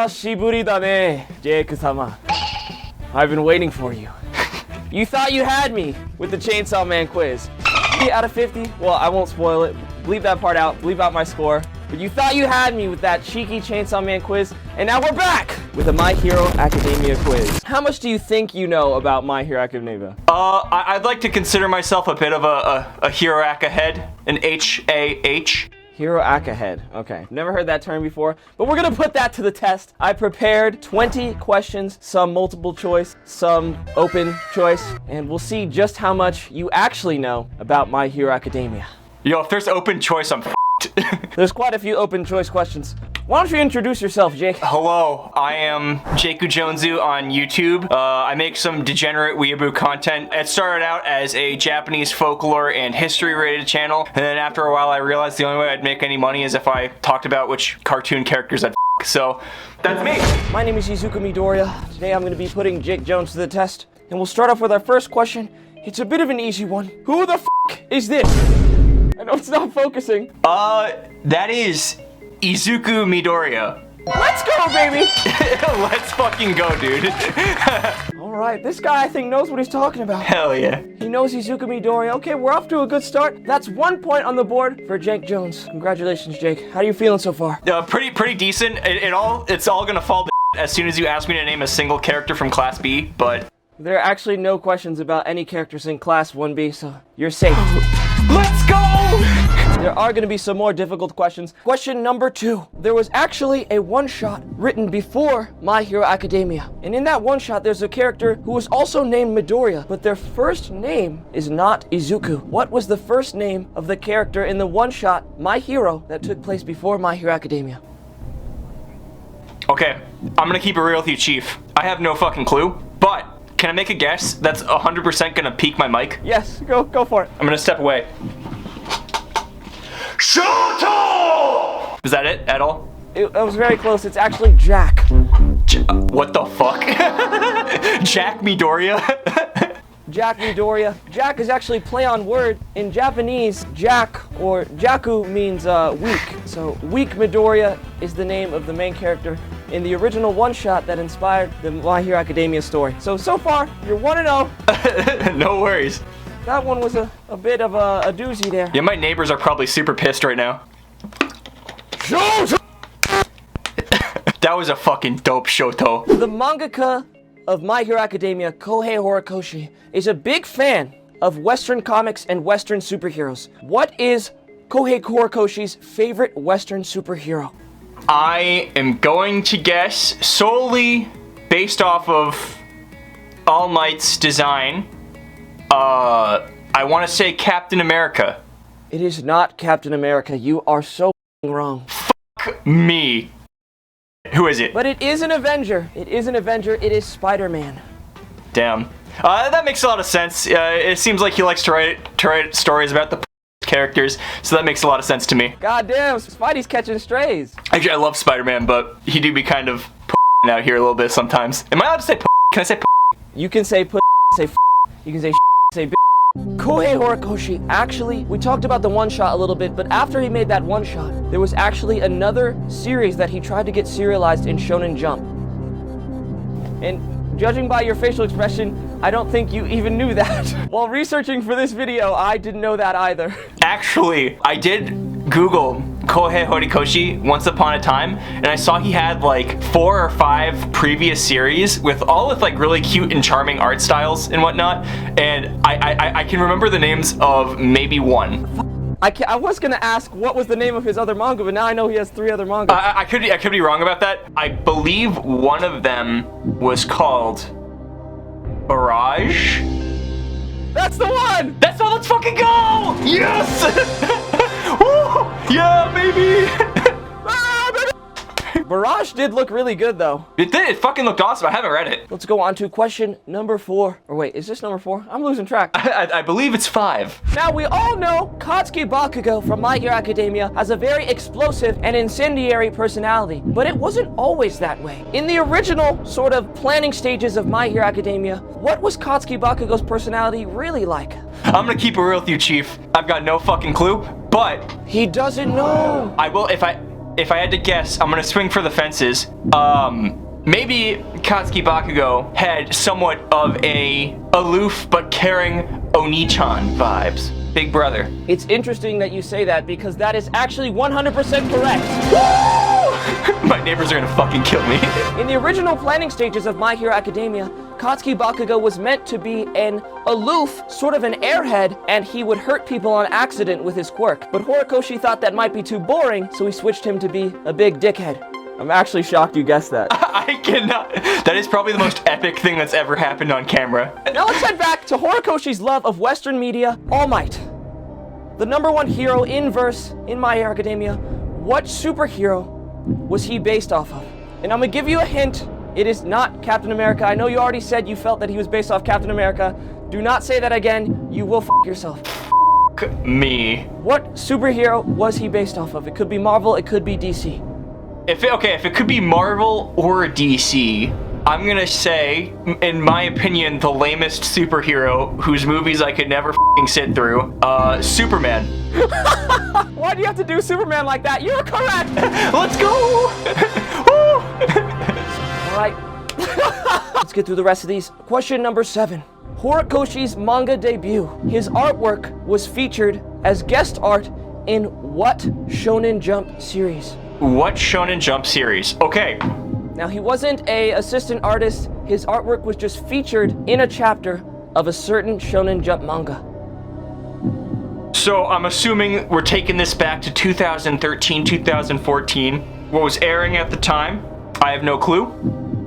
Hisashiburi da ne, Jeiku-sama. I've been waiting for you. You thought you had me with the Chainsaw Man quiz. Out of 50? Well, I won't spoil it. Leave that part out. Leave out my score. But you thought you had me with that cheeky Chainsaw Man quiz, and now we're back with a My Hero Academia quiz. How much do you think you know about My Hero Academia? I'd like to consider myself a bit of a hero ahead, an HAH. Hero Ahead. Okay, never heard that term before, but we're gonna put that to the test. I prepared 20 questions, some multiple choice, some open choice, and we'll see just how much you actually know about My Hero Academia. Yo, if there's open choice, I'm f***ed. There's quite a few open choice questions. Why don't you introduce yourself, Jake? Hello, I am Jeiku Jonzu on YouTube. I make some degenerate weeaboo content. It started out as a Japanese folklore and history related channel, and then after a while I realized the only way I'd make any money is if I talked about which cartoon characters I'd f***. So, that's me. My name is Izuku Midoriya. Today I'm going to be putting Jake Jones to the test, and we'll start off with our first question. It's a bit of an easy one. Who the f*** is this? I know it's not focusing. That is Izuku Midoriya. Let's go, baby! Let's fucking go, dude. Alright, this guy I think knows what he's talking about. Hell yeah. He knows Izuku Midoriya. Okay, we're off to a good start. That's 1 point on the board for Jake Jones. Congratulations, Jake. How are you feeling so far? Pretty decent. It's all gonna fall to as soon as you ask me to name a single character from Class B, but... There are actually no questions about any characters in Class 1B, so you're safe. Let's go! There are going to be some more difficult questions. Question number 2. There was actually a one-shot written before My Hero Academia. And in that one-shot, there's a character who was also named Midoriya, but their first name is not Izuku. What was the first name of the character in the one-shot My Hero that took place before My Hero Academia? Okay, I'm gonna keep it real with you, Chief. I have no fucking clue, but can I make a guess that's 100% gonna peak my mic? Yes, go for it. I'm gonna step away. Shoto! Is that it at all? It was very close. It's actually Jack. What the fuck? Jack Midoriya? Jack Midoriya. Jack is actually play on word. In Japanese, Jack or Jaku means weak. So weak Midoriya is the name of the main character in the original one-shot that inspired the My Hero Academia story. So far, you're 1-0. No worries. That one was a bit of a doozy there. Yeah, my neighbors are probably super pissed right now. That was a fucking dope Shoto. The mangaka of My Hero Academia, KOHEI Horikoshi, is a big fan of Western comics and Western superheroes. What is KOHEI Horikoshi's favorite Western superhero? I am going to guess solely based off of All Might's design. I want to say Captain America. It is not Captain America. You are so wrong. Fuck me. Who is it? But it is an Avenger. It is an Avenger. It is Spider-Man. Damn. That makes a lot of sense. It seems like he likes to write stories about the characters, so that makes a lot of sense to me. God damn, Spidey's catching strays. Actually, I love Spider-Man, but he do be kind of out here a little bit sometimes. Am I allowed to say Can I say You can say say you can say say KOHEI Horikoshi, actually, we talked about the one-shot a little bit, but after he made that one-shot, there was actually another series that he tried to get serialized in Shonen Jump. And judging by your facial expression, I don't think you even knew that. While researching for this video, I didn't know that either. Actually, I did Google KOHEI Horikoshi once upon a time, and I saw he had like 4 or 5 previous series with like really cute and charming art styles and whatnot, and I can remember the names of maybe one. I was gonna ask what was the name of his other manga, but now I know he has 3 other manga. I could be wrong about that. I believe one of them was called Barrage. That's the one! That's all. Let's fucking go! Yes! Woo! Yeah, baby! Barrage did look really good, though. It did. It fucking looked awesome. I haven't read it. Let's go on to question number 4. Or wait, is this number 4? I'm losing track. I believe it's 5. Now, we all know Katsuki Bakugo from My Hero Academia has a very explosive and incendiary personality, but it wasn't always that way. In the original sort of planning stages of My Hero Academia, what was Katsuki Bakugo's personality really like? I'm gonna keep it real with you, Chief. I've got no fucking clue, but... He doesn't know. I will, if I... if I had to guess, I'm gonna swing for the fences. Maybe Katsuki Bakugo had somewhat of a aloof but caring Oni-chan vibes. Big brother. It's interesting that you say that because that is actually 100% correct. My neighbors are gonna fucking kill me. In the original planning stages of My Hero Academia, Katsuki Bakugo was meant to be an aloof, sort of an airhead, and he would hurt people on accident with his quirk. But Horikoshi thought that might be too boring, so he switched him to be a big dickhead. I'm actually shocked you guessed that. I cannot. That is probably the most epic thing that's ever happened on camera. Now let's head back to Horikoshi's love of Western media, All Might. The #1 hero in verse in My Hero Academia. What superhero was he based off of? And I'm gonna give you a hint. It is not Captain America. I know you already said you felt that he was based off Captain America. Do not say that again. You will f yourself. Me. What superhero was he based off of? It could be Marvel, it could be DC. If it could be Marvel or DC, I'm gonna say, in my opinion, the lamest superhero whose movies I could never f***ing sit through, Superman. Why do you have to do Superman like that? You're correct! Let's go! Woo! Alright. Let's get through the rest of these. Question number 7. Horikoshi's manga debut. His artwork was featured as guest art in what Shonen Jump series? What Shonen Jump series? Okay. Now, he wasn't a assistant artist. His artwork was just featured in a chapter of a certain Shonen Jump manga. So I'm assuming we're taking this back to 2013, 2014. What was airing at the time? I have no clue.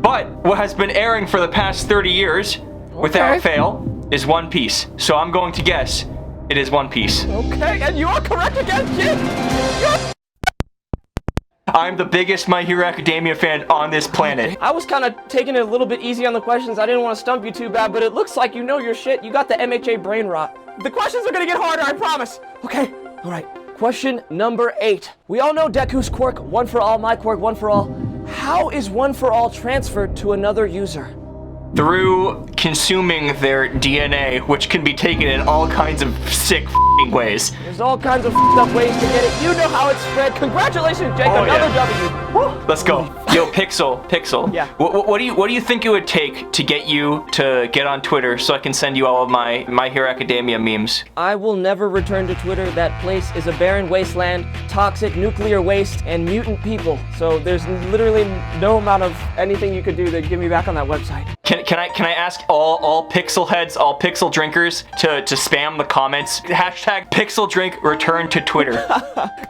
But what has been airing for the past 30 years, without fail, is One Piece. So I'm going to guess it is One Piece. Okay, and you are correct again, kid! I'm the biggest My Hero Academia fan on this planet. I was kind of taking it a little bit easy on the questions. I didn't want to stump you too bad, but it looks like you know your shit. You got the MHA brain rot. The questions are gonna get harder, I promise. Okay, all right. Question number 8. We all know Deku's quirk, one for all, my quirk, one for all. How is one for all transferred to another user? Through consuming their DNA, which can be taken in all kinds of sick f***ing ways. There's all kinds of f***ed up ways to get it. You know how it's spread. Congratulations, Jake. Another W. Woo. Let's go. Yo, Pixel. Yeah. What do you think it would take to get you to get on Twitter so I can send you all of my Hero Academia memes? I will never return to Twitter. That place is a barren wasteland, toxic nuclear waste, and mutant people. So there's literally no amount of anything you could do to get me back on that website. Can I ask all pixel heads, all pixel drinkers to spam the comments? Hashtag PixelDrink return to Twitter.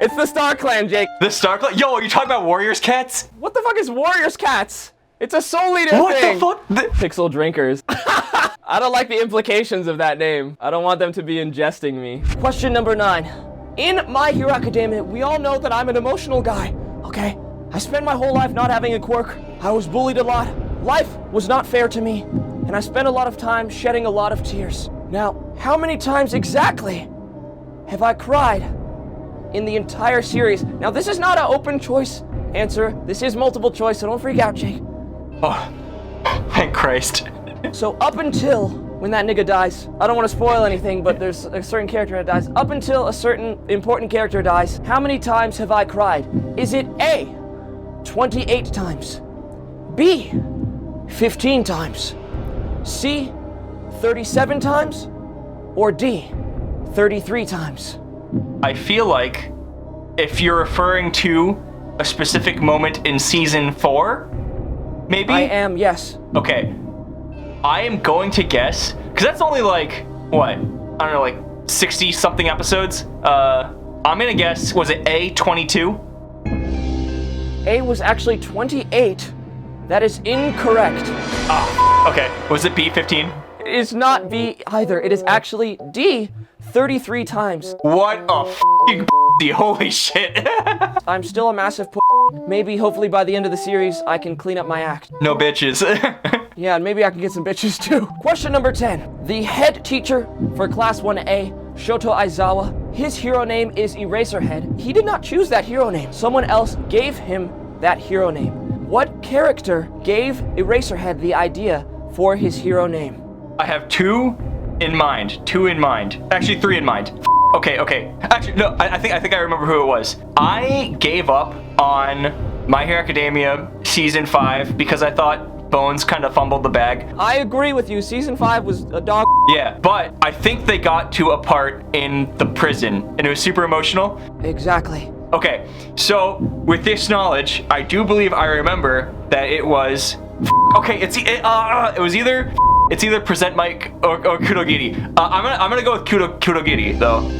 It's the Star Clan, Jake. The Star Clan? Yo, are you talking about Warriors Cats? What the fuck is Warriors Cats? It's a Soul Eater thing. What the fuck? Pixel drinkers. I don't like the implications of that name. I don't want them to be ingesting me. Question number 9. In My Hero Academia, we all know that I'm an emotional guy, okay? I spent my whole life not having a quirk. I was bullied a lot. Life was not fair to me, and I spent a lot of time shedding a lot of tears. Now, how many times exactly have I cried in the entire series? Now, this is not an open choice answer. This is multiple choice, so don't freak out, Jake. Oh, thank Christ. So up until when that nigga dies, I don't want to spoil anything, but there's a certain character that dies. Up until a certain important character dies, how many times have I cried? Is it A, 28 times, B, 15 times, C, 37 times, or D, 33 times? I feel like if you're referring to a specific moment in season 4, maybe? I am, yes. Okay. I am going to guess, because that's only like, what? I don't know, like 60 something episodes. I'm gonna guess, was it A, 22? A was actually 28. That is incorrect. Ah, okay. Was it B, 15? It is not B either. It is actually D, 33 times. What a f***ing holy shit. I'm still a massive Maybe, hopefully by the end of the series, I can clean up my act. No bitches. Yeah, and maybe I can get some bitches too. Question number 10. The head teacher for Class 1A, Shoto Aizawa, his hero name is Eraserhead. He did not choose that hero name. Someone else gave him that hero name. What character gave Eraserhead the idea for his hero name? I have two in mind. Actually, 3 in mind. Okay. Actually, no, I think I remember who it was. I gave up on My Hero Academia Season 5 because I thought Bones kind of fumbled the bag. I agree with you. Season 5 was a dog. Yeah, but I think they got to a part in the prison, and it was super emotional. Exactly. Okay, so with this knowledge, I do believe I remember that it was. Okay, it was either. It's either Present Mike or Kurogiri. I'm gonna go with Kurogiri though.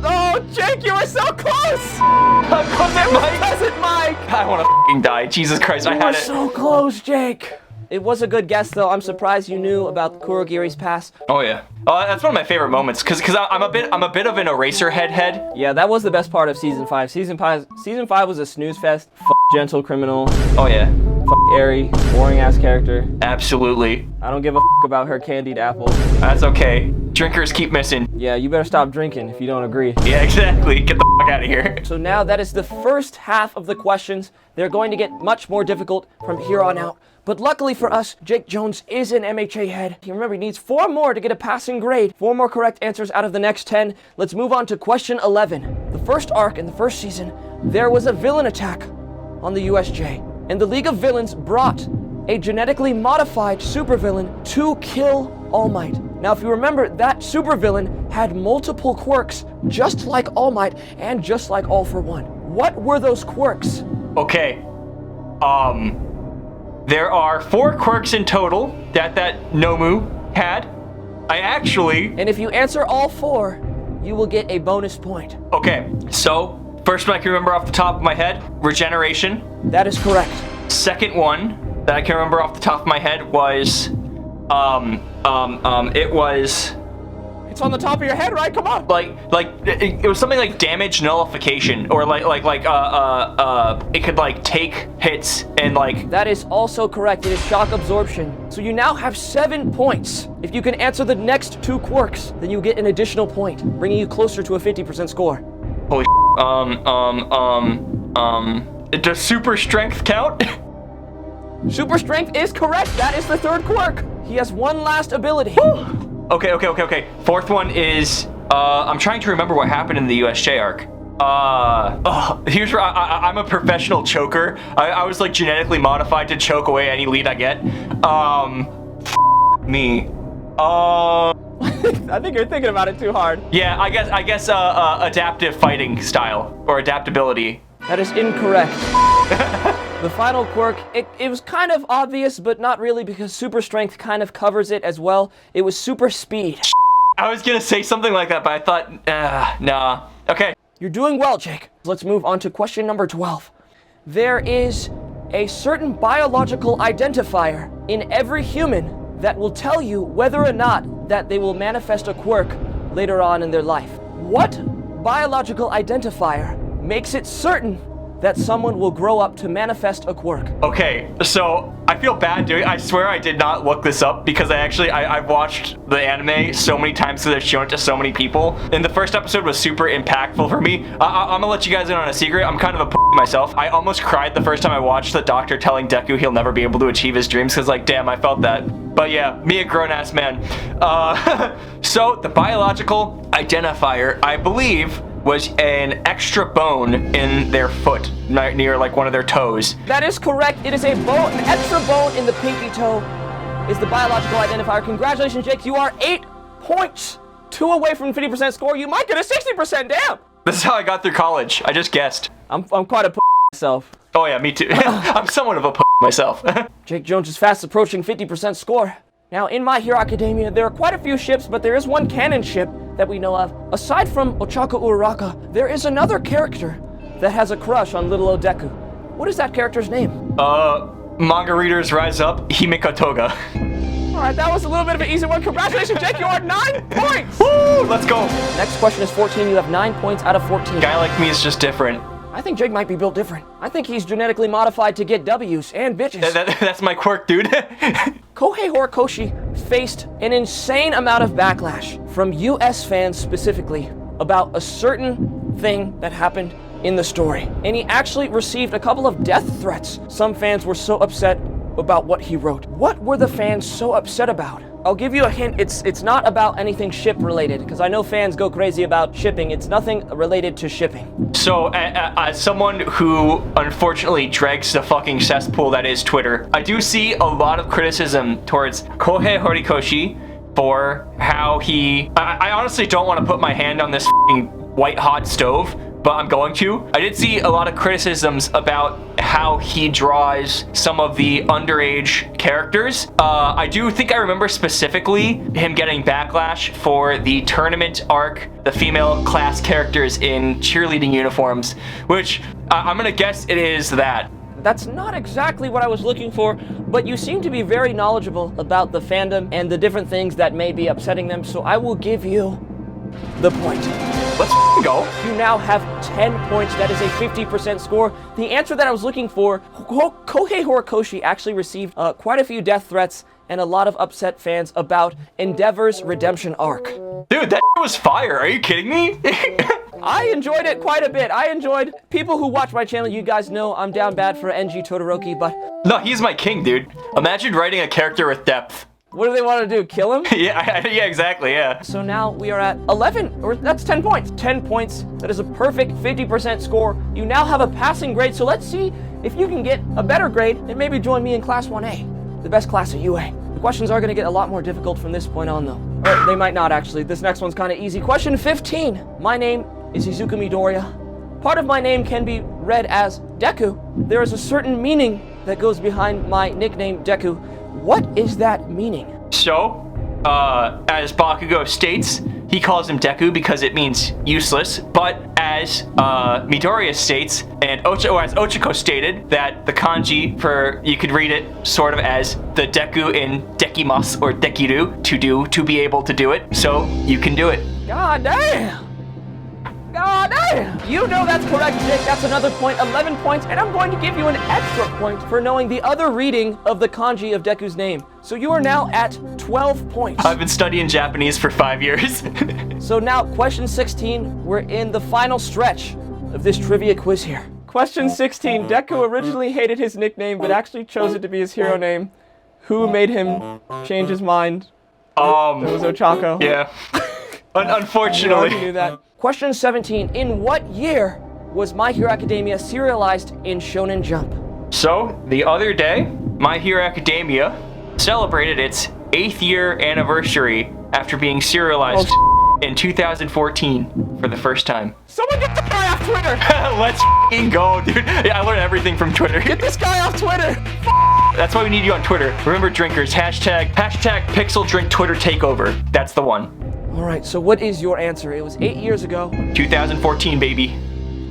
Oh, Jake, you were so close! Present Mike. Present Mike. I want to f***ing die. Jesus Christ, I You had were it. so close, Jake. It was a good guess, though. I'm surprised you knew about Kurogiri's past. Oh yeah. Oh, that's one of my favorite moments because I'm a bit of an Eraserhead head. Yeah, that was the best part of season 5. Season 5 was a snooze fest. Gentle criminal. Oh yeah. Eri, boring ass character. Absolutely. I don't give a about her candied apple. That's okay. Drinkers keep missing. Yeah, you better stop drinking if you don't agree. Yeah, exactly. Get the out of here. So now that is the first half of the questions. They're going to get much more difficult from here on out. But luckily for us, Jake Jones is an MHA head. Remember, he needs 4 more to get a passing grade. 4 more correct answers out of the next 10. Let's move on to question 11. The first arc in the first season, there was a villain attack on the U.S.J. And the League of Villains brought a genetically modified supervillain to kill All Might. Now, if you remember, that supervillain had multiple quirks, just like All Might and just like All for One. What were those quirks? Okay. There are 4 quirks in total that NOMU had. And if you answer all 4, you will get a bonus point. Okay, so first one I can remember off the top of my head, regeneration. That is correct. Second one that I can remember off the top of my head was, it was. It's on the top of your head, right? Come on. It was something like damage nullification, or it could like take hits and like. That is also correct. It is shock absorption. So you now have 7 points. If you can answer the next 2 quirks, then you get an additional point, bringing you closer to a 50% score. Holy. Does super strength count? Super strength is correct. That is the 3rd quirk. He has one last ability. Okay. Fourth one is, I'm trying to remember what happened in the U.S.J. arc. Here's where I'm a professional choker. I was like genetically modified to choke away any lead I get. Me. I think you're thinking about it too hard. Yeah, I guess adaptive fighting style or adaptability. That is incorrect. The final quirk, it was kind of obvious, but not really, because super strength kind of covers it as well. It was super speed. I was gonna say something like that, but I thought, nah. Okay. You're doing well, Jake. Let's move on to question number 12. There is a certain biological identifier in every human that will tell you whether or not that they will manifest a quirk later on in their life. What biological identifier makes it certain that someone will grow up to manifest a quirk? Okay, so I feel bad doing. I swear I did not look this up because I've watched the anime so many times because they've shown it to so many people. And the first episode was super impactful for me. I'm gonna let you guys in on a secret. I'm kind of a myself. I almost cried the first time I watched the doctor telling Deku he'll never be able to achieve his dreams because, like, damn, I felt that. But yeah, me a grown-ass man. So the biological identifier, I believe, was an extra bone in their foot, near like one of their toes. That is correct. It is a bone, an extra bone in the pinky toe is the biological identifier. Congratulations, Jake. You are 8 points, 2 away from 50% score. You might get a 60%, damn. This is how I got through college. I just guessed. I'm quite a myself. Oh yeah, me too. I'm somewhat of a myself. Jake Jones is fast approaching 50% score. Now, in My Hero Academia, there are quite a few ships, but there is one canon ship that we know of. Aside from Ochako Uraraka, there is another character that has a crush on little Deku. What is that character's name? Manga readers rise up, Himiko Toga. Alright, that was a little bit of an easy one. Congratulations, Jake, you are 9 points! Woo, let's go. Next question is 14. You have 9 points out of 14. A guy like me is just different. I think Jake might be built different. I think he's genetically modified to get W's and bitches. That's my quirk, dude. KOHEI HORIKOSHI faced an insane amount of backlash from US fans specifically about a certain thing that happened in the story. And he actually received a couple of death threats. Some fans were so upset about what he wrote. What were the fans so upset about? I'll give you a hint. It's not about anything ship related, because I know fans go crazy about shipping. It's nothing related to shipping. So, as someone who unfortunately dregs the fucking cesspool that is Twitter, I do see a lot of criticism towards KOHEI HORIKOSHI for how I honestly don't want to put my hand on this fucking white hot stove, but I'm going to. I did see a lot of criticisms about how he draws some of the underage characters. I do think I remember specifically him getting backlash for the tournament arc, the female class characters in cheerleading uniforms, which I'm gonna guess it is that. That's not exactly what I was looking for, but you seem to be very knowledgeable about the fandom and the different things that may be upsetting them, so I will give you the point. Let's go. You now have 10 points. That is a 50% score. The answer that I was looking for, KOHEI HORIKOSHI actually received quite a few death threats and a lot of upset fans about Endeavor's redemption arc. Dude, that was fire. Are you kidding me? I enjoyed it quite a bit. I enjoyed, people who watch my channel, you guys know I'm down bad for NG Todoroki, but... No, he's my king, dude. Imagine writing a character with depth. What do they want to do, kill him? Yeah, exactly, yeah. So now we are at 11, or that's 10 points. 10 points, that is a perfect 50% score. You now have a passing grade, so let's see if you can get a better grade and maybe join me in Class 1A, the best class at UA. The questions are going to get a lot more difficult from this point on, though. Or they might not, actually. This next one's kind of easy. Question 15. My name is Izuku Midoriya. Part of my name can be read as Deku. There is a certain meaning that goes behind my nickname, Deku. What is that meaning? So, as Bakugo states, he calls him Deku because it means useless, but as Midoriya states, and as Ochiko stated, that the kanji for, you could read it sort of as the Deku in Dekimasu or Dekiru, to do, to be able to do it, so you can do it. God damn! God damn! You know that's correct, Jake. That's another point, 11 points, and I'm going to give you an extra point for knowing the other reading of the kanji of Deku's name. So you are now at 12 points. I've been studying Japanese for 5 years. So now, question 16, we're in the final stretch of this trivia quiz here. Question 16, Deku originally hated his nickname, but actually chose it to be his hero name. Who made him change his mind? It was Ochako. Yeah. Unfortunately. You already knew that. Question 17. In what year was My Hero Academia serialized in Shonen Jump? So, the other day, My Hero Academia celebrated its 8th year anniversary after being serialized in 2014 for the first time. Someone get this guy off Twitter! Let's f***ing go, dude. Yeah, I learned everything from Twitter. Get this guy off Twitter! That's why we need you on Twitter. Remember, drinkers, hashtag PixelDrink Twitter takeover. That's the one. Alright, so what is your answer? It was 8 years ago. 2014, baby.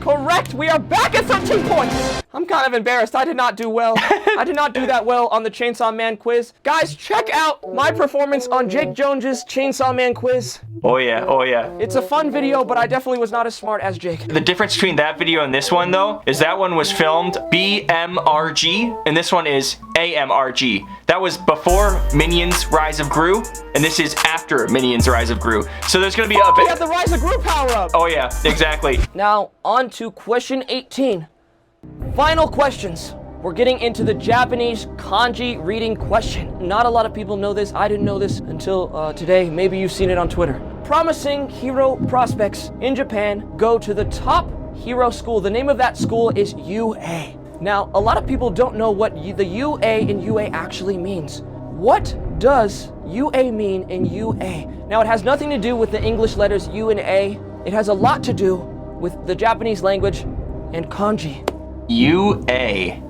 Correct! We are back at 13 points! I'm kind of embarrassed. I did not do well. I did not do that well on the Chainsaw Man quiz. Guys, check out my performance on Jake Jones's Chainsaw Man quiz. Oh yeah, oh yeah. It's a fun video, but I definitely was not as smart as Jake. The difference between that video and this one, though, is that one was filmed BMRG, and this one is AMRG. That was before Minions Rise of Gru, and this is after Minions Rise of Gru. So there's gonna be a bit... We have the Rise of Gru power-up! Oh yeah, exactly. Now, on to question 18. Final questions. We're getting into the Japanese kanji reading question. Not a lot of people know this. I didn't know this until today. Maybe you've seen it on Twitter. Promising hero prospects in Japan go to the top hero school. The name of that school is UA. Now, a lot of people don't know what the UA in UA actually means. What does UA mean in UA? Now, it has nothing to do with the English letters U and A. It has a lot to do with the Japanese language and kanji. UA.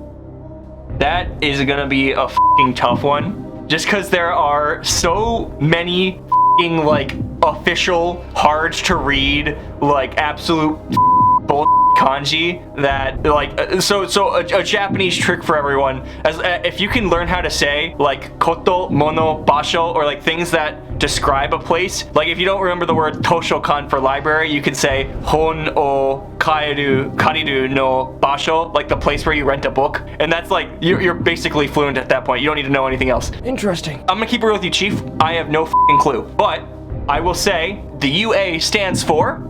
That is gonna be a f***ing tough one. Just because there are so many f***ing, like, official, hard to read, like, absolute bull kanji that, like, so a Japanese trick for everyone, as if you can learn how to say, like, koto, mono, basho, or, like, things that describe a place. Like, if you don't remember the word toshokan for library, you could say hon o kariru no basho, like the place where you rent a book. And that's like, you're basically fluent at that point. You don't need to know anything else. Interesting. I'm gonna keep it real with you, Chief. I have no f***ing clue. But I will say the UA stands for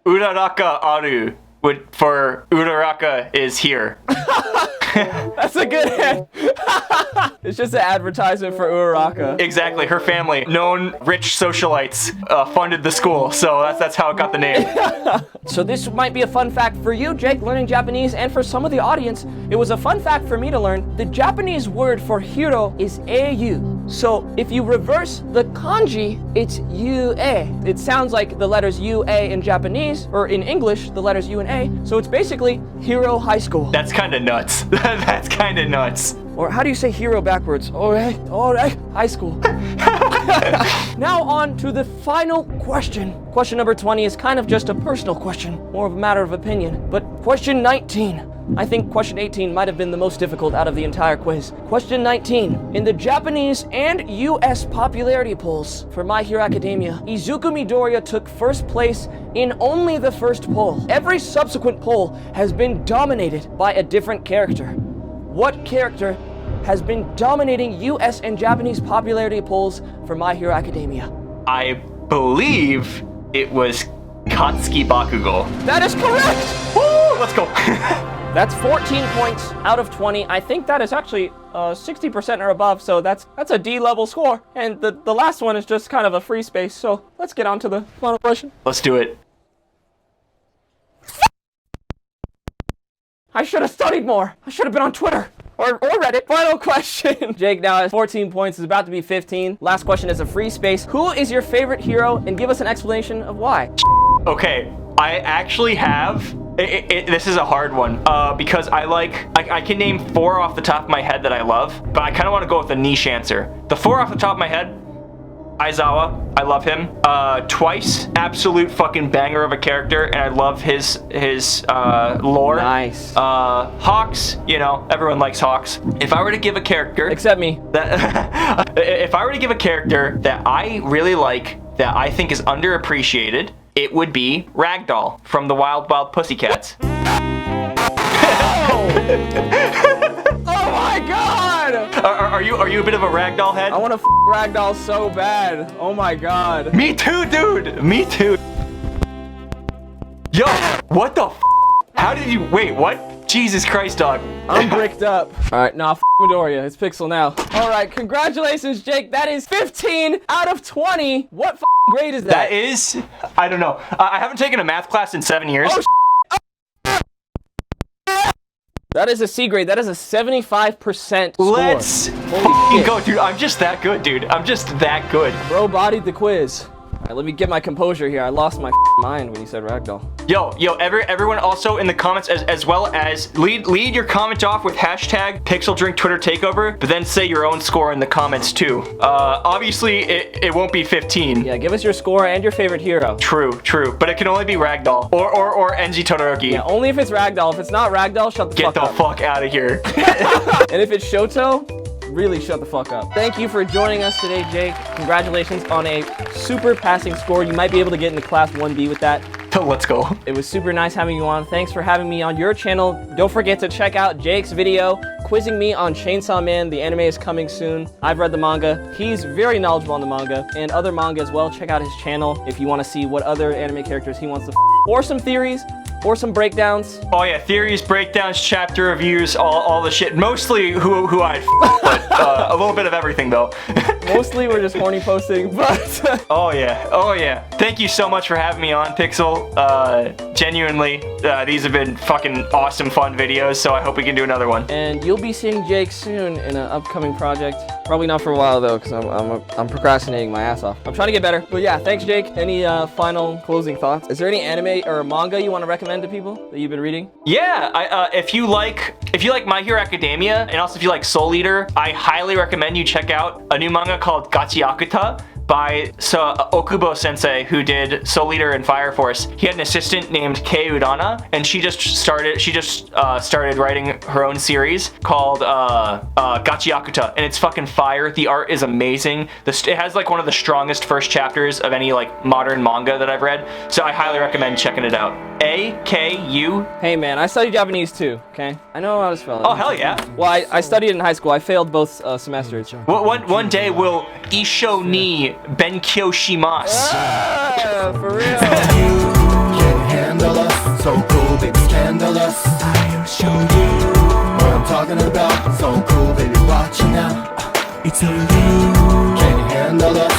Uraraka Aru, for Uraraka is here. That's a good hint. It's just an advertisement for Uraraka. Exactly. Her family, known rich socialites, funded the school, so that's how it got the name. So this might be a fun fact for you, Jake, learning Japanese, and for some of the audience, it was a fun fact for me to learn. The Japanese word for hero is eiyu. So if you reverse the kanji, it's UA. It sounds like the letters UA in Japanese, or in English, the letters U and A. So it's basically Hero High School. That's kind of nuts. That's kind of nuts. Or how do you say hero backwards? Alright, high school. Now on to the final question. Question number 20 is kind of just a personal question, more of a matter of opinion. But question 19. I think question 18 might have been the most difficult out of the entire quiz. Question 19. In the Japanese and US popularity polls for My Hero Academia, Izuku Midoriya took first place in only the first poll. Every subsequent poll has been dominated by a different character. What character has been dominating US and Japanese popularity polls for My Hero Academia? I believe it was Katsuki Bakugo. That is correct! Woo! Let's go. That's 14 points out of 20. I think that is actually 60% or above, so that's a D-level score. And the last one is just kind of a free space, so let's get on to the final question. Let's do it. I should have studied more. I should have been on Twitter or Reddit. Final question. Jake now has 14 points. It's about to be 15. Last question is a free space. Who is your favorite hero? And give us an explanation of why. Okay, I actually have... this is a hard one because I can name 4 off the top of my head that I love, but I kind of want to go with a niche answer. The 4 off the top of my head, Aizawa, I love him. Twice, absolute fucking banger of a character, and I love his lore. Nice. Hawks, you know, everyone likes Hawks. If I were to give a character... Except me. If I were to give a character that I really like, that I think is underappreciated, it would be Ragdoll from the Wild Wild Pussycats. Oh my god! Are you a bit of a Ragdoll head? I want to Ragdoll so bad. Oh my god. Me too, dude. Me too. Yo, what the How did you... Wait, what? Jesus Christ, dog. I'm bricked up. Alright, nah, Midoriya. It's Pixel now. Alright, congratulations, Jake. That is 15 out of 20. What grade is that? That is... I don't know. I haven't taken a math class in 7 years. Oh, that is a C grade. That is a 75% score. Let's fucking go, dude. I'm just that good, dude. I'm just that good. Bro bodied the quiz. All right, let me get my composure here. I lost my mind when you said Ragdoll. Yo, everyone also in the comments as well as lead your comment off with hashtag PixelDrink Twitter takeover, but then say your own score in the comments too. Obviously it won't be 15. Yeah, give us your score and your favorite hero. True, but it can only be Ragdoll or NG Todoroki. Yeah, only if it's Ragdoll. If it's not Ragdoll, shut the fuck up. Get the fuck out of here. And if it's Shoto, really shut the fuck up. Thank you for joining us today, Jake. Congratulations on a super passing score. You might be able to get into class 1B with that. Let's go. It was super nice having you on. Thanks for having me on your channel. Don't forget to check out Jake's video quizzing me on Chainsaw Man. The anime is coming soon. I've read the manga. He's very knowledgeable on the manga and other manga as well. Check out his channel if you want to see what other anime characters he wants to or some theories or some breakdowns. Oh yeah, theories, breakdowns, chapter reviews, all the shit. Mostly who I'd but a little bit of everything though. Mostly we're just horny posting, but oh yeah. Thank you so much for having me on, Pixel. Genuinely, these have been fucking awesome, fun videos, so I hope we can do another one. And you'll be seeing Jake soon in an upcoming project. Probably not for a while though, because I'm procrastinating my ass off. I'm trying to get better. But yeah, thanks Jake. Any final closing thoughts? Is there any anime or manga you want to recommend to people that you've been reading? Yeah, if you like My Hero Academia, and also if you like Soul Eater, I highly recommend you check out a new manga called Gachiakuta by Okubo Sensei, who did Soul Eater and Fire Force. He had an assistant named Kei Udana, and she just started writing her own series called Gachiakuta, and it's fucking fire. The art is amazing. It has like one of the strongest first chapters of any like modern manga that I've read, so I highly recommend checking it out. AKU. Hey man, I studied Japanese too, okay? I know how to spell it. Oh hell yeah. Well, I studied in high school. I failed both semesters. One day we'll Isho ni Benkyou shimasu. For real. You can handle us, so cool, big scandalous. I'll show you what I'm talking talking about. So cool, baby, watch it now. It's on you. Can you handle us?